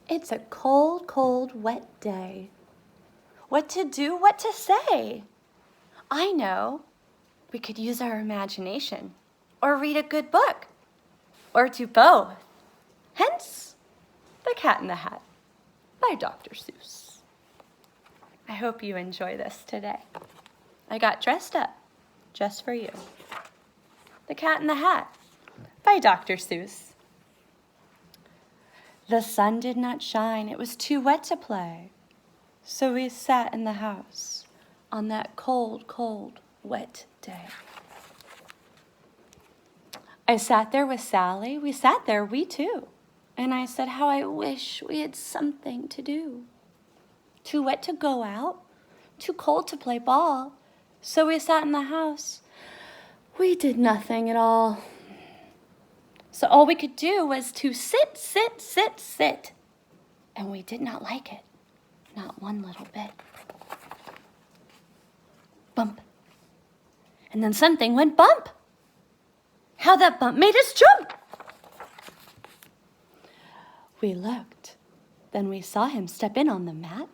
It's a cold, cold, wet day. What to do, what to say? I know. We could use our imagination, or read a good book, or do both. Hence, The Cat in the Hat by Dr. Seuss. I hope you enjoy this today. I got dressed up just for you. The Cat in the Hat by Dr. Seuss. The sun did not shine, it was too wet to play. So we sat in the house on that cold, cold, wet day. I sat there with Sally, we sat there, we two. And I said, how I wish we had something to do. Too wet to go out, too cold to play ball. So we sat in the house. We did nothing at all. So all we could do was to sit, sit, sit, sit. And we did not like it, not one little bit. Bump. And then something went bump. How that bump made us jump. We looked, then we saw him step in on the mat.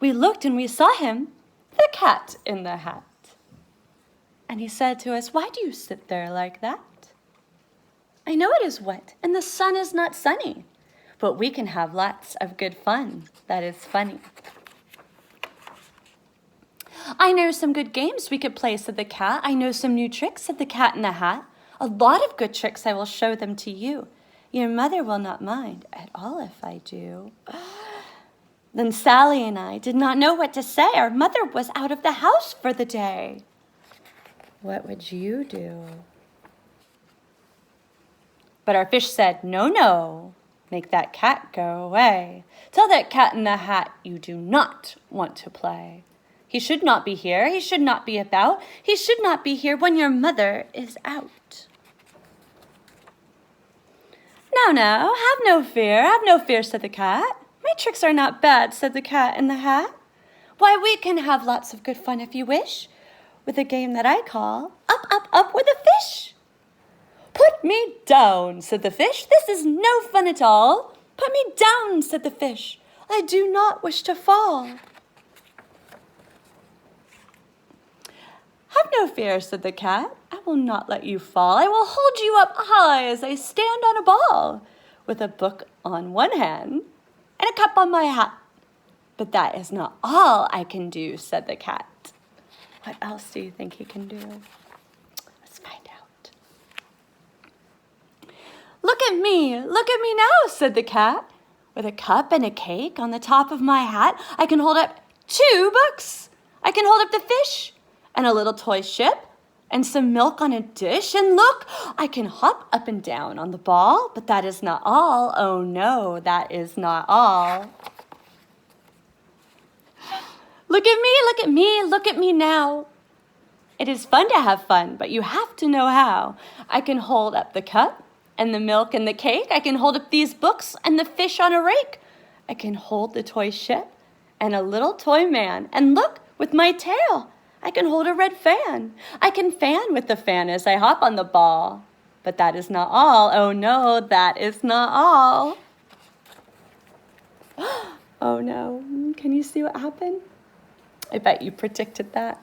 We looked and we saw him, the cat in the hat. And he said to us, why do you sit there like that? I know it is wet and the sun is not sunny, but we can have lots of good fun that is funny. I know some good games we could play, said the cat. I know some new tricks, said the cat in the hat. A lot of good tricks, I will show them to you. Your mother will not mind at all if I do. Then Sally and I did not know what to say. Our mother was out of the house for the day. What would you do? But our fish said, no, no, make that cat go away. Tell that cat in the hat you do not want to play. He should not be here, he should not be about. He should not be here when your mother is out. No, have no fear, said the cat. My tricks are not bad, said the cat in the hat. Why, we can have lots of good fun if you wish, with a game that I call Up, Up, Up with a Fish. Put me down, said the fish. This is no fun at all. Put me down, said the fish. I do not wish to fall. Have no fear, said the cat. I will not let you fall. I will hold you up high as I stand on a ball, with a book on one hand and a cup on my hat. But that is not all I can do, said the cat. What else do you think he can do? Let's find out. Look at me now, said the cat. With a cup and a cake on the top of my hat, I can hold up 2 books. I can hold up the fish and a little toy ship and some milk on a dish. And look, I can hop up and down on the ball, but that is not all. Oh no, that is not all. Look at me now. It is fun to have fun, but you have to know how. I can hold up the cup and the milk and the cake. I can hold up these books and the fish on a rake. I can hold the toy ship and a little toy man. And look, with my tail, I can hold a red fan. I can fan with the fan as I hop on the ball. But that is not all. Oh no, that is not all. Oh no, can you see what happened? I bet you predicted that.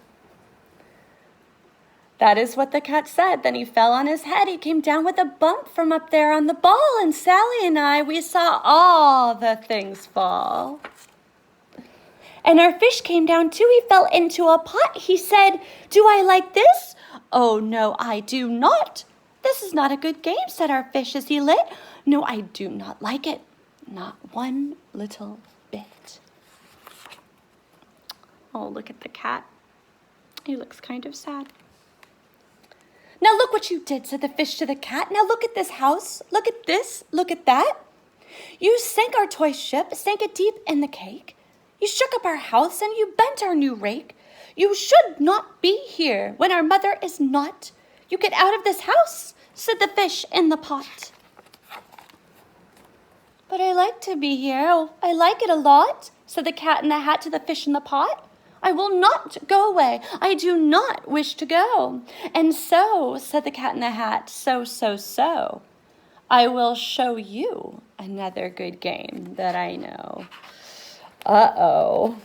That is what the cat said. Then he fell on his head. He came down with a bump from up there on the ball. And Sally and I, we saw all the things fall. And our fish came down too. He fell into a pot. He said, do I like this? Oh, no, I do not. This is not a good game, said our fish as he lit. No, I do not like it. Not one little bit. Oh, look at the cat. He looks kind of sad. Now look what you did, said the fish to the cat. Now look at this house. Look at this. Look at that. You sank our toy ship, sank it deep in the cake. You shook up our house and you bent our new rake. You should not be here when our mother is not. You get out of this house, said the fish in the pot. But I like to be here. Oh, I like it a lot, said the cat in the hat to the fish in the pot. I will not go away. I do not wish to go. And so, said the cat in the hat, so. I will show you another good game that I know. Uh-oh.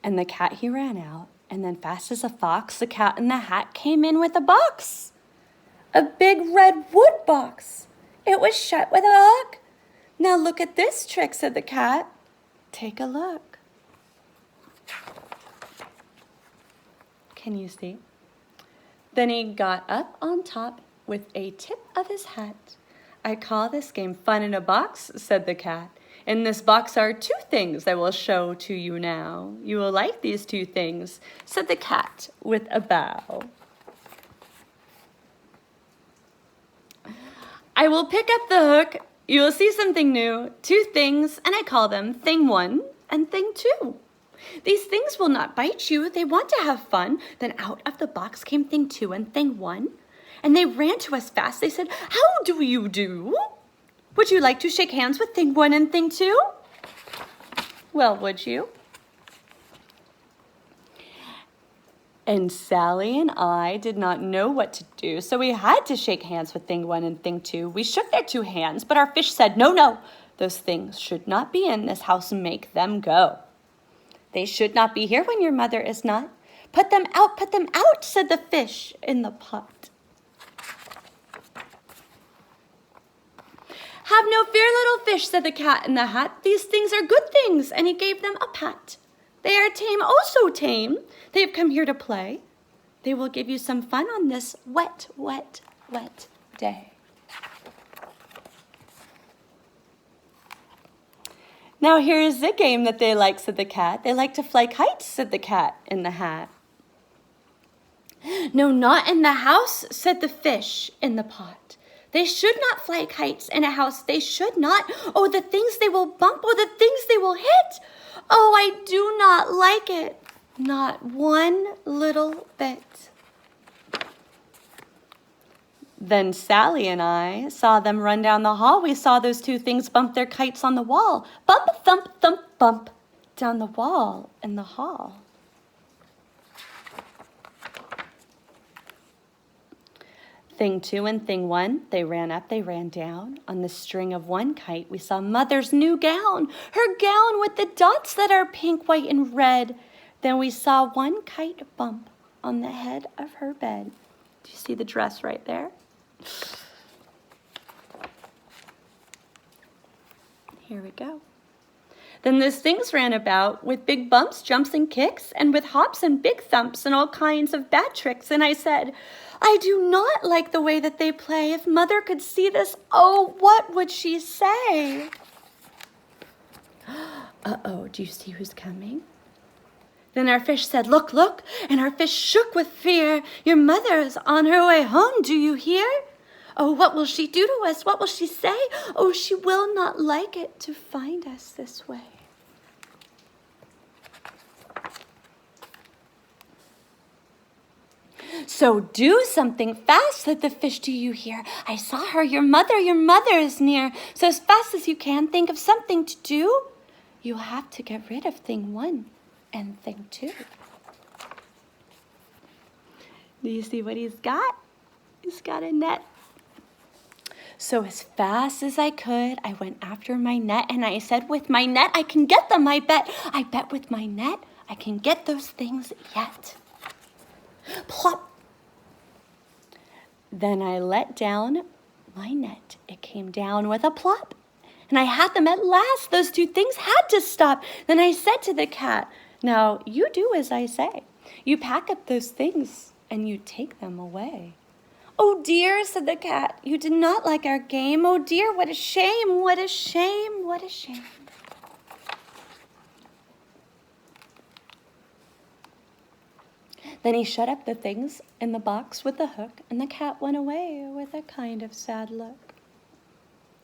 And the cat, he ran out, and then fast as a fox, the cat in the hat came in with a box. A big red wood box. It was shut with a lock. Now look at this trick, said the cat. Take a look. Can you see? Then he got up on top with a tip of his hat. I call this game fun in a box, said the cat. In this box are 2 things I will show to you now. You will like these 2 things, said the cat with a bow. I will pick up the hook. You will see something new. 2 things, and I call them Thing 1 and Thing 2. These things will not bite you. They want to have fun. Then out of the box came Thing 2 and Thing 1. And they ran to us fast. They said, how do you do? Would you like to shake hands with Thing 1 and Thing 2? Well, would you? And Sally and I did not know what to do, so we had to shake hands with Thing 1 and Thing 2. We shook their 2 hands, but our fish said, no, no, those things should not be in this house. Make them go. They should not be here when your mother is not. Put them out, said the fish in the pot. Have no fear, little fish, said the cat in the hat. These things are good things, and he gave them a pat. They are tame, oh so tame. They have come here to play. They will give you some fun on this wet, wet, wet day. Now here is the game that they like, said the cat. They like to fly kites, said the cat in the hat. No, not in the house, said the fish in the pot. They should not fly kites in a house. They should not. Oh, the things they will bump. Oh, the things they will hit. Oh, I do not like it. Not one little bit. Then Sally and I saw them run down the hall. We saw those 2 things bump their kites on the wall. Bump, thump, thump, bump, down the wall in the hall. Thing 2 and Thing 1, they ran up, they ran down. On the string of one kite, we saw Mother's new gown. Her gown with the dots that are pink, white, and red. Then we saw one kite bump on the head of her bed. Do you see the dress right there? Here we go. Then those things ran about with big bumps, jumps, and kicks, and with hops and big thumps and all kinds of bad tricks. And I said, I do not like the way that they play. If Mother could see this, oh, what would she say? Uh-oh, do you see who's coming? Then our fish said, look, look, and our fish shook with fear. Your mother is on her way home, do you hear? Oh, what will she do to us? What will she say? Oh, she will not like it to find us this way. So do something fast, said the fish, do you hear? I saw her, your mother is near. So as fast as you can, think of something to do. You'll have to get rid of Thing 1 and Thing 2. Do you see what he's got? He's got a net. So as fast as I could, I went after my net, and I said, with my net, I can get them, I bet. I bet with my net, I can get those things yet. Plop. Then I let down my net. It came down with a plop. And I had them at last. Those 2 things had to stop. Then I said to the cat, now you do as I say. You pack up those things and you take them away. Oh dear, said the cat, you did not like our game. Oh dear, what a shame, what a shame, what a shame. Then he shut up the things in the box with the hook, and the cat went away with a kind of sad look.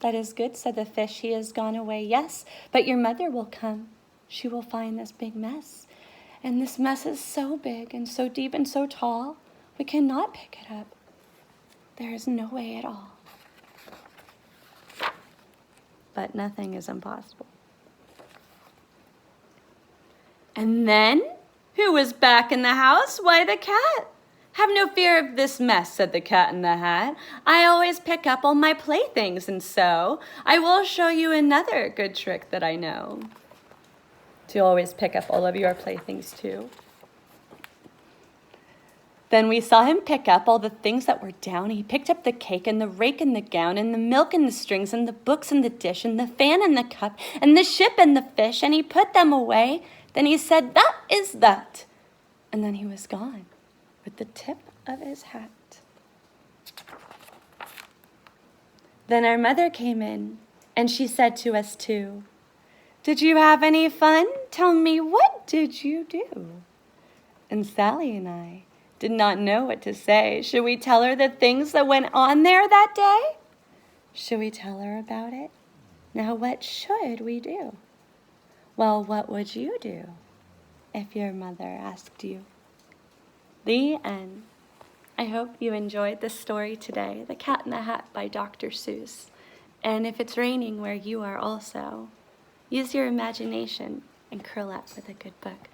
That is good, said the fish, he has gone away, yes, but your mother will come. She will find this big mess, and this mess is so big and so deep and so tall, we cannot pick it up. There is no way at all. But nothing is impossible. And then, who was back in the house? Why, the cat. "Have no fear of this mess," said the Cat in the Hat. "I always pick up all my playthings, and so I will show you another good trick that I know." Do you always pick up all of your playthings too? Then we saw him pick up all the things that were down. He picked up the cake and the rake and the gown and the milk and the strings and the books and the dish and the fan and the cup and the ship and the fish, and he put them away. Then he said, "That is that." And then he was gone with the tip of his hat. Then our mother came in, and she said to us too, "Did you have any fun? Tell me, what did you do?" And Sally and I did not know what to say. Should we tell her the things that went on there that day? Should we tell her about it? Now, what should we do? Well, what would you do if your mother asked you? The end. I hope you enjoyed this story today, The Cat in the Hat by Dr. Seuss. And if it's raining where you are also, use your imagination and curl up with a good book.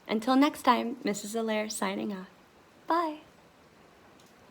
Until next time, Mrs. Allaire signing off. Bye.